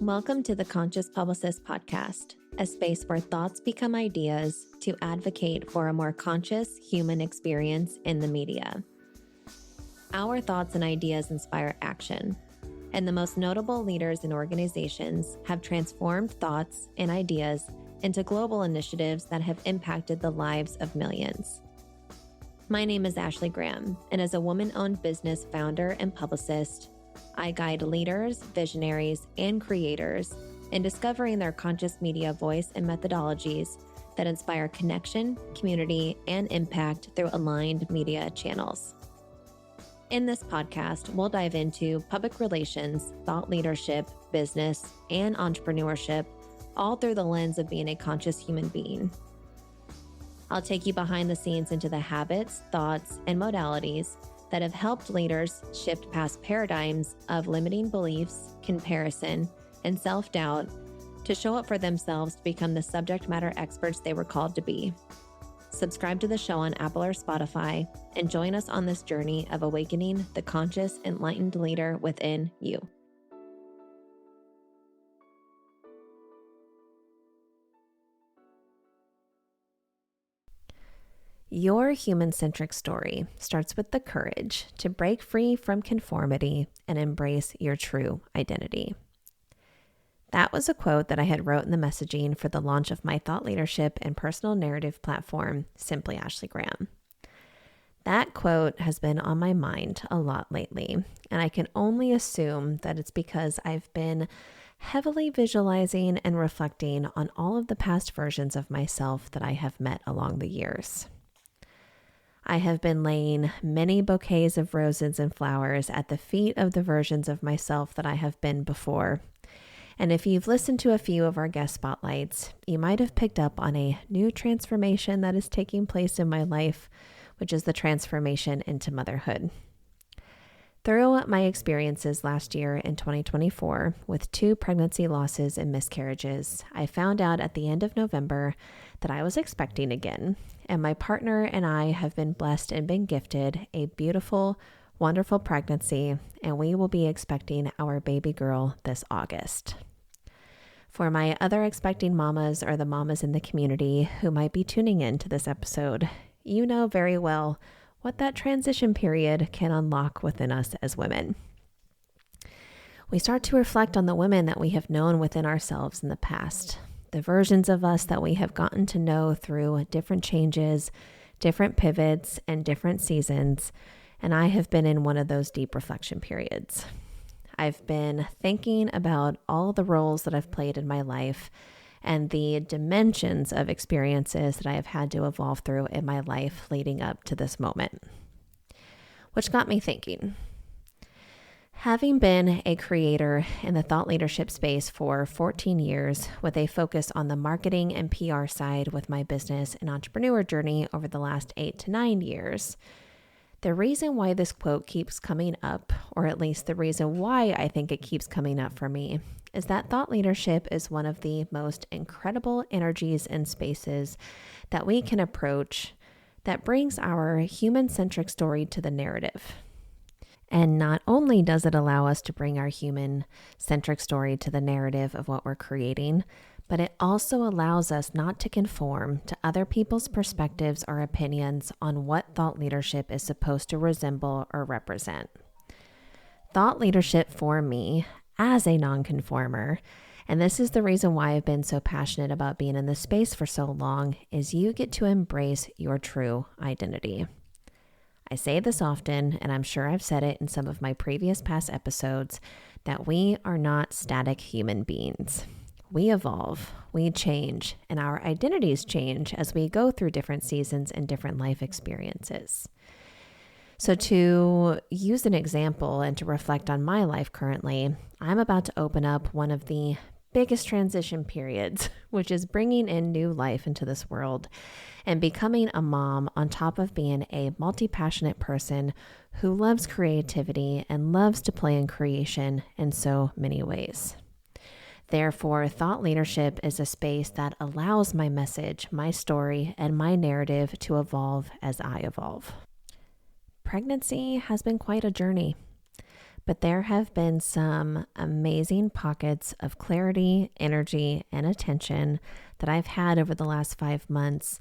Welcome to the Conscious Publicist Podcast, a space where thoughts become ideas to advocate for a more conscious human experience in the media. Our thoughts and ideas inspire action, and the most notable leaders and organizations have transformed thoughts and ideas into global initiatives that have impacted the lives of millions. My name is Ashley Graham, and as a woman-owned business founder and publicist, I guide leaders, visionaries, and creators in discovering their conscious media voice and methodologies that inspire connection, community, and impact through aligned media channels. In this podcast, we'll dive into public relations, thought leadership, business, and entrepreneurship, all through the lens of being a conscious human being. I'll take you behind the scenes into the habits, thoughts, and modalities that have helped leaders shift past paradigms of limiting beliefs, comparison, and self-doubt to show up for themselves to become the subject matter experts they were called to be. Subscribe to the show on Apple or Spotify and join us on this journey of awakening the conscious, enlightened leader within you. Your human-centric story starts with the courage to break free from conformity and embrace your true identity. That was a quote that I had wrote in the messaging for the launch of my thought leadership and personal narrative platform, Simply Ashley Graham. That quote has been on my mind a lot lately, and I can only assume that it's because I've been heavily visualizing and reflecting on all of the past versions of myself that I have met along the years. I have been laying many bouquets of roses and flowers at the feet of the versions of myself that I have been before. And if you've listened to a few of our guest spotlights, you might have picked up on a new transformation that is taking place in my life, which is the transformation into motherhood. Through my experiences last year in 2024 with 2 pregnancy losses and miscarriages, I found out at the end of November that I was expecting again, and my partner and I have been blessed and been gifted a beautiful, wonderful pregnancy, and we will be expecting our baby girl this August. For my other expecting mamas or the mamas in the community who might be tuning in to this episode, you know very well what that transition period can unlock within us as women. We start to reflect on the women that we have known within ourselves in the past, the versions of us that we have gotten to know through different changes, different pivots, and different seasons, and I have been in one of those deep reflection periods. I've been thinking about all the roles that I've played in my life and the dimensions of experiences that I have had to evolve through in my life leading up to this moment. Which got me thinking. Having been a creator in the thought leadership space for 14 years with a focus on the marketing and PR side with my business and entrepreneur journey over the last 8 to 9 years, the reason why this quote keeps coming up, or at least the reason why I think it keeps coming up for me, is that thought leadership is one of the most incredible energies and spaces that we can approach that brings our human-centric story to the narrative. And not only does it allow us to bring our human-centric story to the narrative of what we're creating, but it also allows us not to conform to other people's perspectives or opinions on what thought leadership is supposed to resemble or represent. Thought leadership for me, as a non-conformer, and this is the reason why I've been so passionate about being in this space for so long, is you get to embrace your true identity. I say this often, and I'm sure I've said it in some of my previous past episodes, that we are not static human beings. We evolve, we change, and our identities change as we go through different seasons and different life experiences. So to use an example and to reflect on my life currently, I'm about to open up one of the biggest transition periods, which is bringing in new life into this world and becoming a mom on top of being a multi-passionate person who loves creativity and loves to play in creation in so many ways. Therefore, thought leadership is a space that allows my message, my story, and my narrative to evolve as I evolve. Pregnancy has been quite a journey. but there have been some amazing pockets of clarity, energy, and attention that I've had over the last 5 months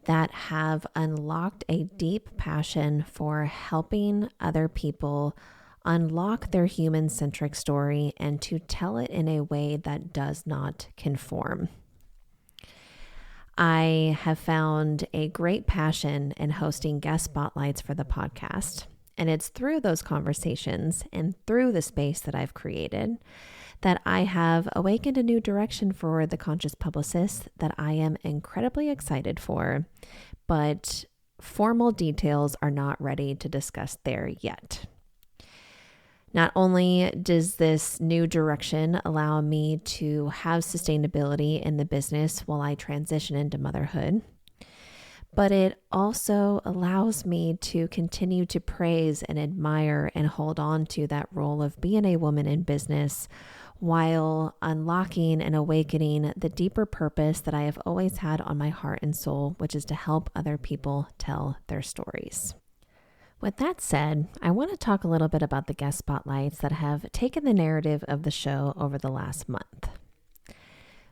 that have unlocked a deep passion for helping other people unlock their human-centric story and to tell it in a way that does not conform. I have found a great passion in hosting guest spotlights for the podcast. And it's through those conversations and through the space that I've created that I have awakened a new direction for the Conscious Publicist that I am incredibly excited for, but formal details are not ready to discuss there yet. Not only does this new direction allow me to have sustainability in the business while I transition into motherhood, but it also allows me to continue to praise and admire and hold on to that role of being a woman in business while unlocking and awakening the deeper purpose that I have always had on my heart and soul, which is to help other people tell their stories. With that said, I want to talk a little bit about the guest spotlights that have taken the narrative of the show over the last month.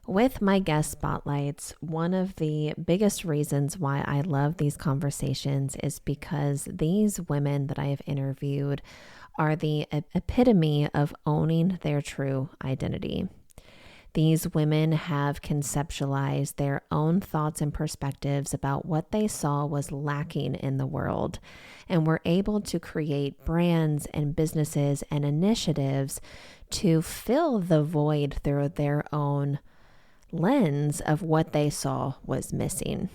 With my guest spotlights, one of the biggest reasons why I love these conversations is because these women that I have interviewed are the epitome of owning their true identity. These women have conceptualized their own thoughts and perspectives about what they saw was lacking in the world, and were able to create brands and businesses and initiatives to fill the void through their own lens of what they saw was missing.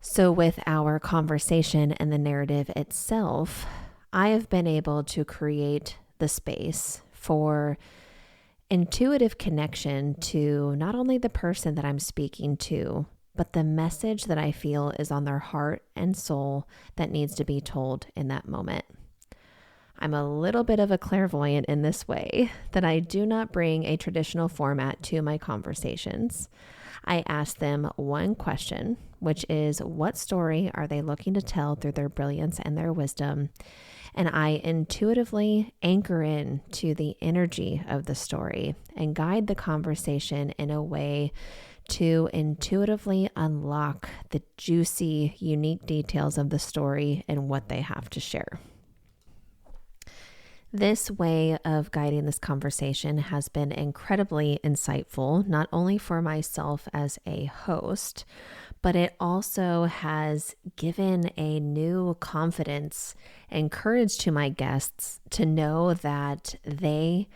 So with our conversation and the narrative itself, I have been able to create the space for intuitive connection to not only the person that I'm speaking to, but the message that I feel is on their heart and soul that needs to be told in that moment. I'm a little bit of a clairvoyant in this way that I do not bring a traditional format to my conversations. I ask them one question, which is, what story are they looking to tell through their brilliance and their wisdom? And I intuitively anchor in to the energy of the story and guide the conversation in a way to intuitively unlock the juicy, unique details of the story and what they have to share. This way of guiding this conversation has been incredibly insightful, not only for myself as a host, but it also has given a new confidence and courage to my guests to know that they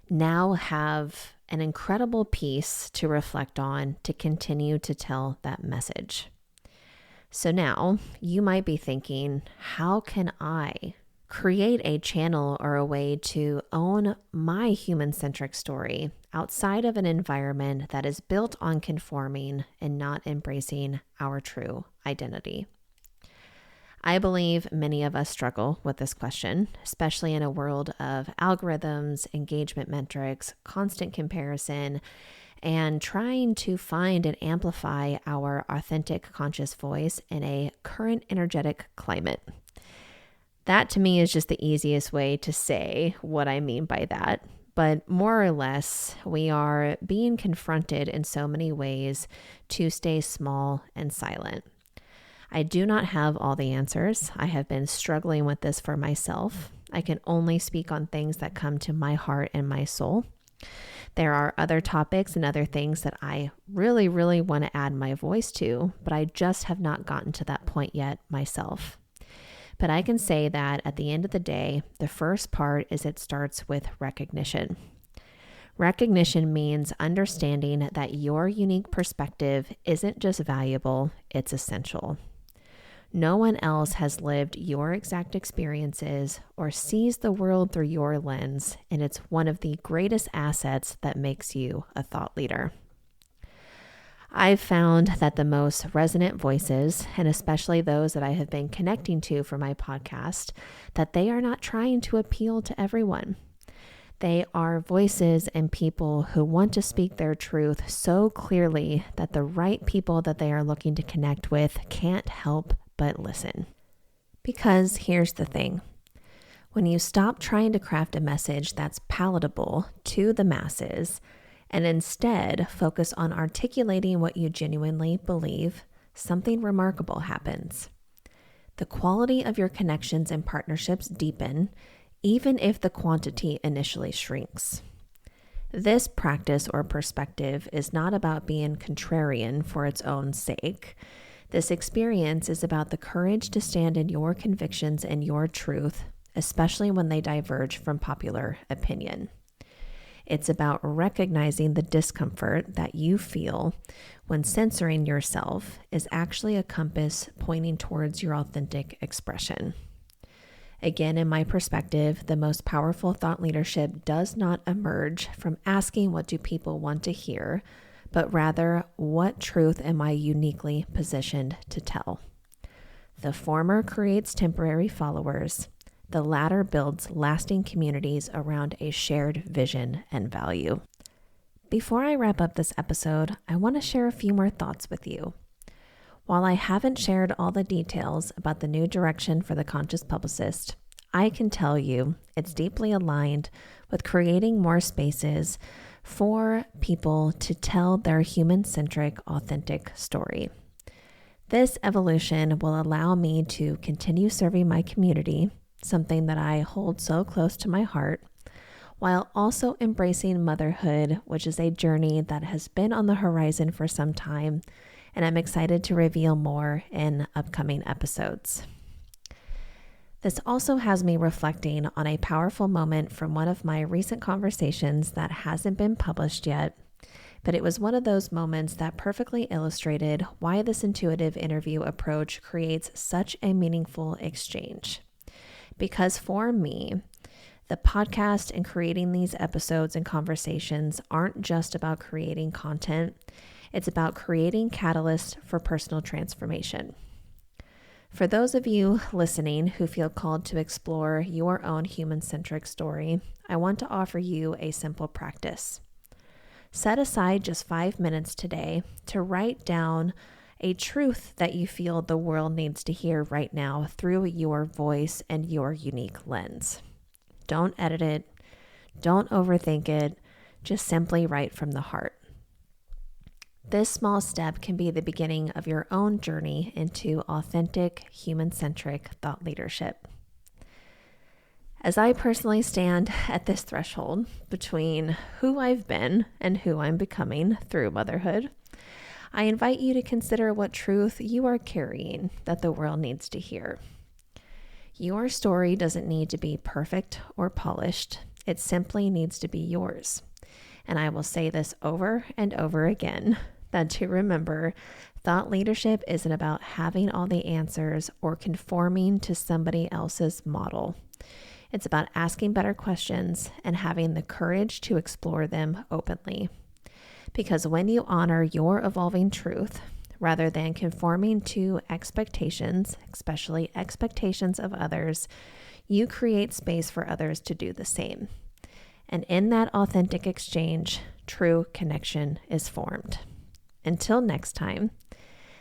now have an incredible piece to reflect on to continue to tell that message. So now you might be thinking, how can I create a channel or a way to own my human-centric story outside of an environment that is built on conforming and not embracing our true identity? I believe many of us struggle with this question, especially in a world of algorithms, engagement metrics, constant comparison, and trying to find and amplify our authentic conscious voice in a current energetic climate. That to me is just the easiest way to say what I mean by that. But more or less, we are being confronted in so many ways to stay small and silent. I do not have all the answers. I have been struggling with this for myself. I can only speak on things that come to my heart and my soul. There are other topics and other things that I really, really want to add my voice to, but I just have not gotten to that point yet myself. But I can say that at the end of the day, the first part is it starts with recognition. Recognition means understanding that your unique perspective isn't just valuable, it's essential. No one else has lived your exact experiences or sees the world through your lens, and it's one of the greatest assets that makes you a thought leader. I've found that the most resonant voices, and especially those that I have been connecting to for my podcast, that they are not trying to appeal to everyone. They are voices and people who want to speak their truth so clearly that the right people that they are looking to connect with can't help but listen. Because here's the thing. When you stop trying to craft a message that's palatable to the masses and instead focus on articulating what you genuinely believe, something remarkable happens. The quality of your connections and partnerships deepen, even if the quantity initially shrinks. This practice or perspective is not about being contrarian for its own sake. This experience is about the courage to stand in your convictions and your truth, especially when they diverge from popular opinion. It's about recognizing the discomfort that you feel when censoring yourself is actually a compass pointing towards your authentic expression. Again, in my perspective, the most powerful thought leadership does not emerge from asking what do people want to hear, but rather what truth am I uniquely positioned to tell. The former creates temporary followers. The latter builds lasting communities around a shared vision and value. Before I wrap up this episode, I want to share a few more thoughts with you. While I haven't shared all the details about the new direction for the Conscious Publicist, I can tell you it's deeply aligned with creating more spaces for people to tell their human-centric, authentic story. This evolution will allow me to continue serving my community, something that I hold so close to my heart, while also embracing motherhood, which is a journey that has been on the horizon for some time, and I'm excited to reveal more in upcoming episodes. This also has me reflecting on a powerful moment from one of my recent conversations that hasn't been published yet, but it was one of those moments that perfectly illustrated why this intuitive interview approach creates such a meaningful exchange. Because for me, the podcast and creating these episodes and conversations aren't just about creating content. It's about creating catalysts for personal transformation. For those of you listening who feel called to explore your own human-centric story, I want to offer you a simple practice. Set aside just 5 minutes today to write down a truth that you feel the world needs to hear right now through your voice and your unique lens. Don't edit it. Don't overthink it. Just simply write from the heart. This small step can be the beginning of your own journey into authentic, human-centric thought leadership. As I personally stand at this threshold between who I've been and who I'm becoming through motherhood, I invite you to consider what truth you are carrying that the world needs to hear. Your story doesn't need to be perfect or polished. It simply needs to be yours. And I will say this over and over again, that to remember, thought leadership isn't about having all the answers or conforming to somebody else's model. It's about asking better questions and having the courage to explore them openly. Because when you honor your evolving truth, rather than conforming to expectations, especially expectations of others, you create space for others to do the same. And in that authentic exchange, true connection is formed. Until next time,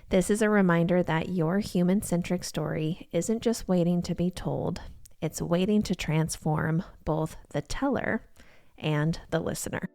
this is a reminder that your human-centric story isn't just waiting to be told, it's waiting to transform both the teller and the listener.